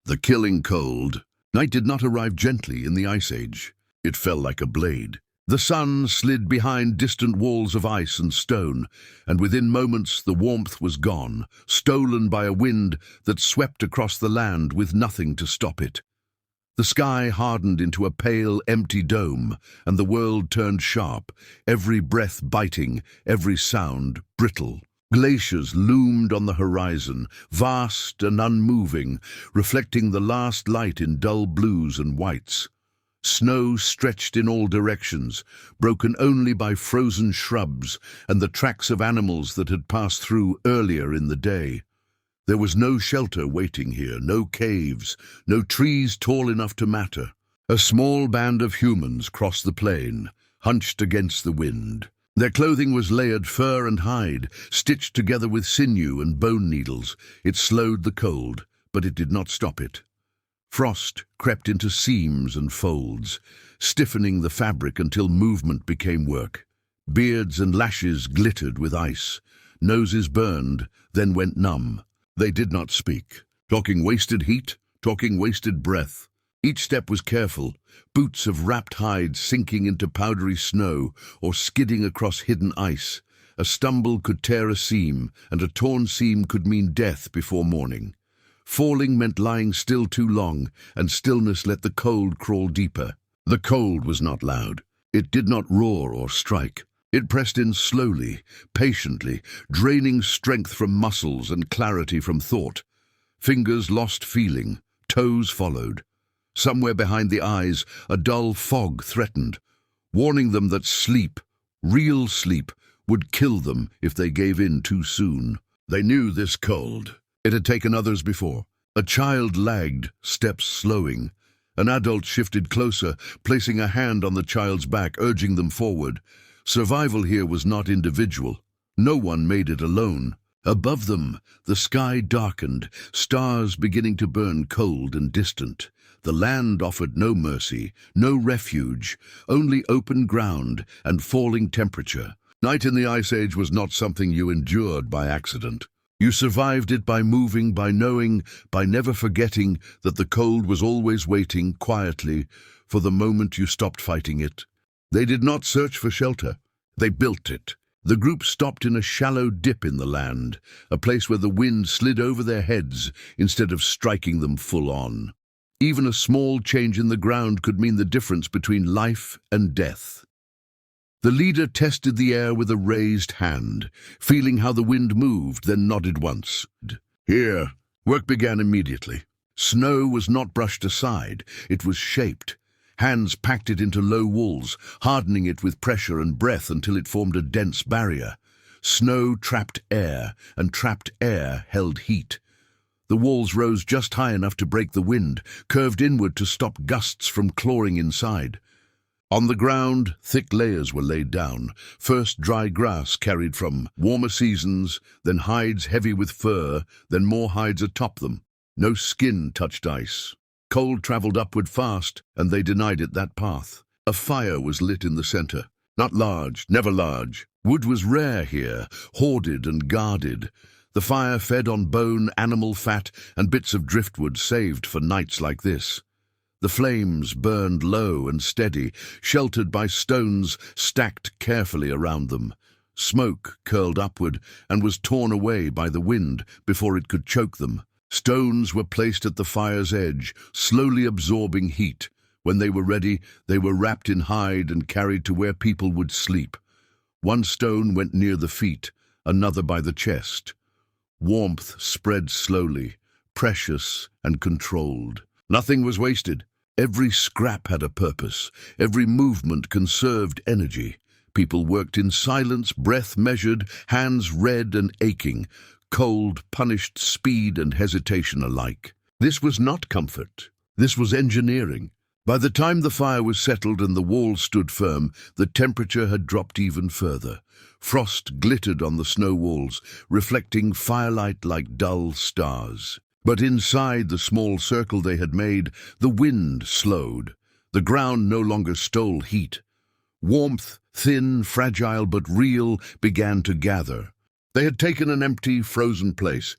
The killing cold. Night did not arrive gently in the Ice Age. It fell like a blade. The sun slid behind distant walls of ice and stone, and within moments the warmth was gone, stolen by a wind that swept across the land with nothing to stop it. The sky hardened into a pale, empty dome, and the world turned sharp, every breath biting, every sound brittle. Glaciers loomed on the horizon, vast and unmoving, reflecting the last light in dull blues and whites. Snow stretched in all directions, broken only by frozen shrubs and the tracks of animals that had passed through earlier in the day. There was no shelter waiting here, no caves, no trees tall enough to matter. A small band of humans crossed the plain, hunched against the wind. Their clothing was layered fur and hide, stitched together with sinew and bone needles. It slowed the cold, but it did not stop it. Frost crept into seams and folds, stiffening the fabric until movement became work. Beards and lashes glittered with ice. Noses burned, then went numb. They did not speak, talking wasted heat, talking wasted breath. Each step was careful, boots of wrapped hide sinking into powdery snow or skidding across hidden ice. A stumble could tear a seam, and a torn seam could mean death before morning. Falling meant lying still too long, and stillness let the cold crawl deeper. The cold was not loud. It did not roar or strike. It pressed in slowly, patiently, draining strength from muscles and clarity from thought. Fingers lost feeling, toes followed. Somewhere behind the eyes, a dull fog threatened, warning them that sleep, real sleep, would kill them if they gave in too soon. They knew this cold. It had taken others before. A child lagged, steps slowing. An adult shifted closer, placing a hand on the child's back, urging them forward. Survival here was not individual. No one made it alone. Above them, the sky darkened, stars beginning to burn cold and distant. The land offered no mercy, no refuge, only open ground and falling temperature. Night in the Ice Age was not something you endured by accident. You survived it by moving, by knowing, by never forgetting that the cold was always waiting quietly for the moment you stopped fighting it. They did not search for shelter. They built it. The group stopped in a shallow dip in the land, a place where the wind slid over their heads instead of striking them full on. Even a small change in the ground could mean the difference between life and death. The leader tested the air with a raised hand, feeling how the wind moved, then nodded once. Here, work began immediately. Snow was not brushed aside, it was shaped. Hands packed it into low walls, hardening it with pressure and breath until it formed a dense barrier. Snow trapped air, and trapped air held heat. The walls rose just high enough to break the wind, curved inward to stop gusts from clawing inside. On the ground, thick layers were laid down, first dry grass carried from warmer seasons, then hides heavy with fur, then more hides atop them. No skin touched ice. Cold traveled upward fast, and they denied it that path. A fire was lit in the center. Not large, never large. Wood was rare here, hoarded and guarded. The fire fed on bone, animal fat, and bits of driftwood saved for nights like this. The flames burned low and steady, sheltered by stones stacked carefully around them. Smoke curled upward and was torn away by the wind before it could choke them. Stones were placed at the fire's edge, slowly absorbing heat. When they were ready, they were wrapped in hide and carried to where people would sleep. One stone went near the feet, another by the chest. Warmth spread slowly, precious and controlled. Nothing was wasted. Every scrap had a purpose. Every movement conserved energy. People worked in silence, breath measured, hands red and aching. Cold punished speed and hesitation alike. This was not comfort. This was engineering. By the time the fire was settled and the walls stood firm, the temperature had dropped even further. Frost glittered on the snow walls, reflecting firelight like dull stars. But inside the small circle they had made, the wind slowed. The ground no longer stole heat. Warmth, thin, fragile but real, began to gather. They had taken an empty, frozen place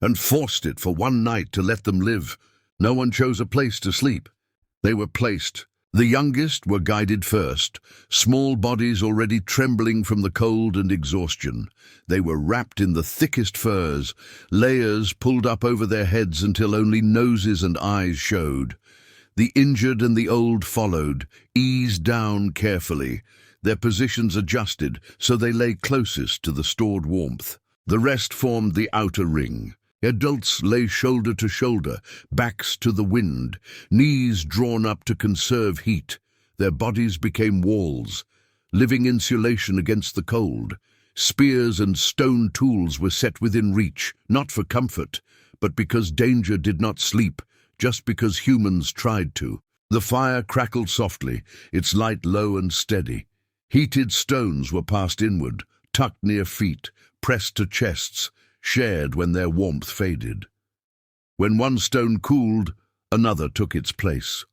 and forced it for one night to let them live. No one chose a place to sleep. They were placed. The youngest were guided first, small bodies already trembling from the cold and exhaustion. They were wrapped in the thickest furs, layers pulled up over their heads until only noses and eyes showed. The injured and the old followed, eased down carefully, their positions adjusted so they lay closest to the stored warmth. The rest formed the outer ring. Adults lay shoulder to shoulder, backs to the wind, knees drawn up to conserve heat. Their bodies became walls, living insulation against the cold. Spears and stone tools were set within reach, not for comfort, but because danger did not sleep, just because humans tried to. The fire crackled softly, its light low and steady. Heated stones were passed inward, tucked near feet, pressed to chests, shared when their warmth faded. When one stone cooled, another took its place.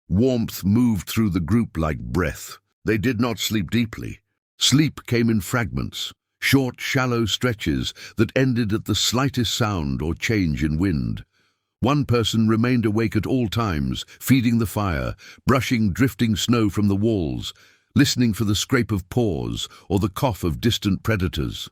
Warmth moved through the group like breath. They did not sleep deeply. Sleep came in fragments, short, shallow stretches that ended at the slightest sound or change in wind. One person remained awake at all times, feeding the fire, brushing drifting snow from the walls, listening for the scrape of paws or the cough of distant predators.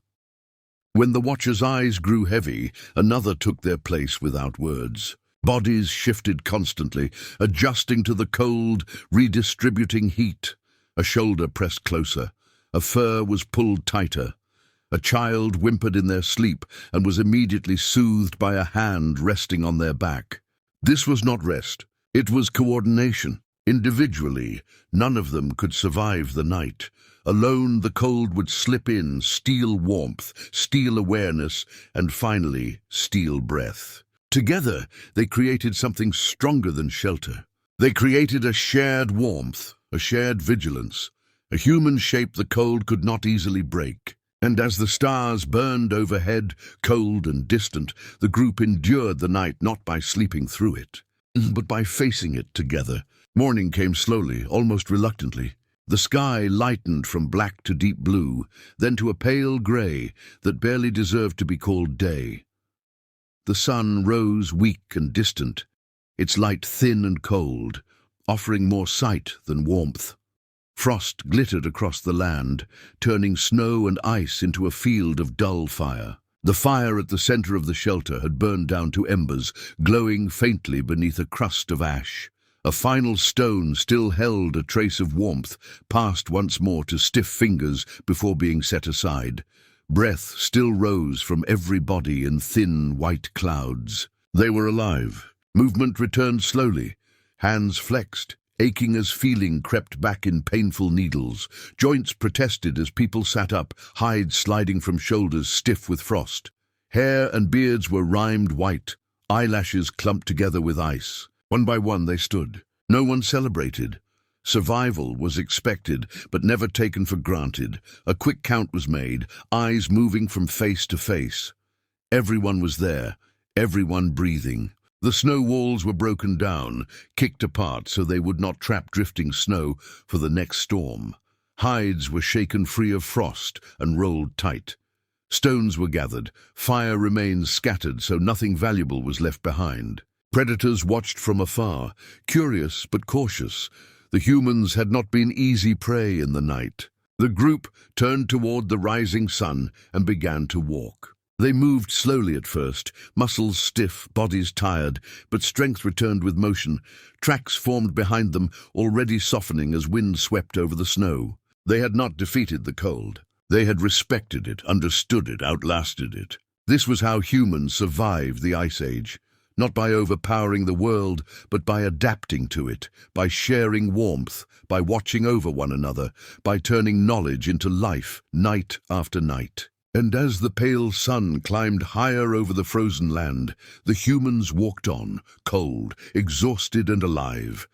When the watcher's eyes grew heavy, another took their place without words. Bodies shifted constantly, adjusting to the cold, redistributing heat. A shoulder pressed closer. A fur was pulled tighter. A child whimpered in their sleep and was immediately soothed by a hand resting on their back. This was not rest. It was coordination. Individually, none of them could survive the night. Alone, the cold would slip in, steal warmth, steal awareness, and finally, steal breath. Together, they created something stronger than shelter. They created a shared warmth, a shared vigilance, a human shape the cold could not easily break. And as the stars burned overhead, cold and distant, the group endured the night not by sleeping through it, but by facing it together. Morning came slowly, almost reluctantly. The sky lightened from black to deep blue, then to a pale grey that barely deserved to be called day. The sun rose weak and distant, its light thin and cold, offering more sight than warmth. Frost glittered across the land, turning snow and ice into a field of dull fire. The fire at the center of the shelter had burned down to embers, glowing faintly beneath a crust of ash. A final stone still held a trace of warmth, passed once more to stiff fingers before being set aside. Breath still rose from every body in thin, white clouds. They were alive. Movement returned slowly. Hands flexed, aching as feeling crept back in painful needles. Joints protested as people sat up, hides sliding from shoulders stiff with frost. Hair and beards were rimed white, eyelashes clumped together with ice. One by one they stood. No one celebrated. Survival was expected, but never taken for granted. A quick count was made, eyes moving from face to face. Everyone was there, everyone breathing. The snow walls were broken down, kicked apart so they would not trap drifting snow for the next storm. Hides were shaken free of frost and rolled tight. Stones were gathered, fire remains scattered so nothing valuable was left behind. Predators watched from afar, curious but cautious. The humans had not been easy prey in the night. The group turned toward the rising sun and began to walk. They moved slowly at first, muscles stiff, bodies tired, but strength returned with motion. Tracks formed behind them, already softening as wind swept over the snow. They had not defeated the cold. They had respected it, understood it, outlasted it. This was how humans survived the Ice Age. Not by overpowering the world, but by adapting to it, by sharing warmth, by watching over one another, by turning knowledge into life, night after night. And as the pale sun climbed higher over the frozen land, the humans walked on, cold, exhausted and alive.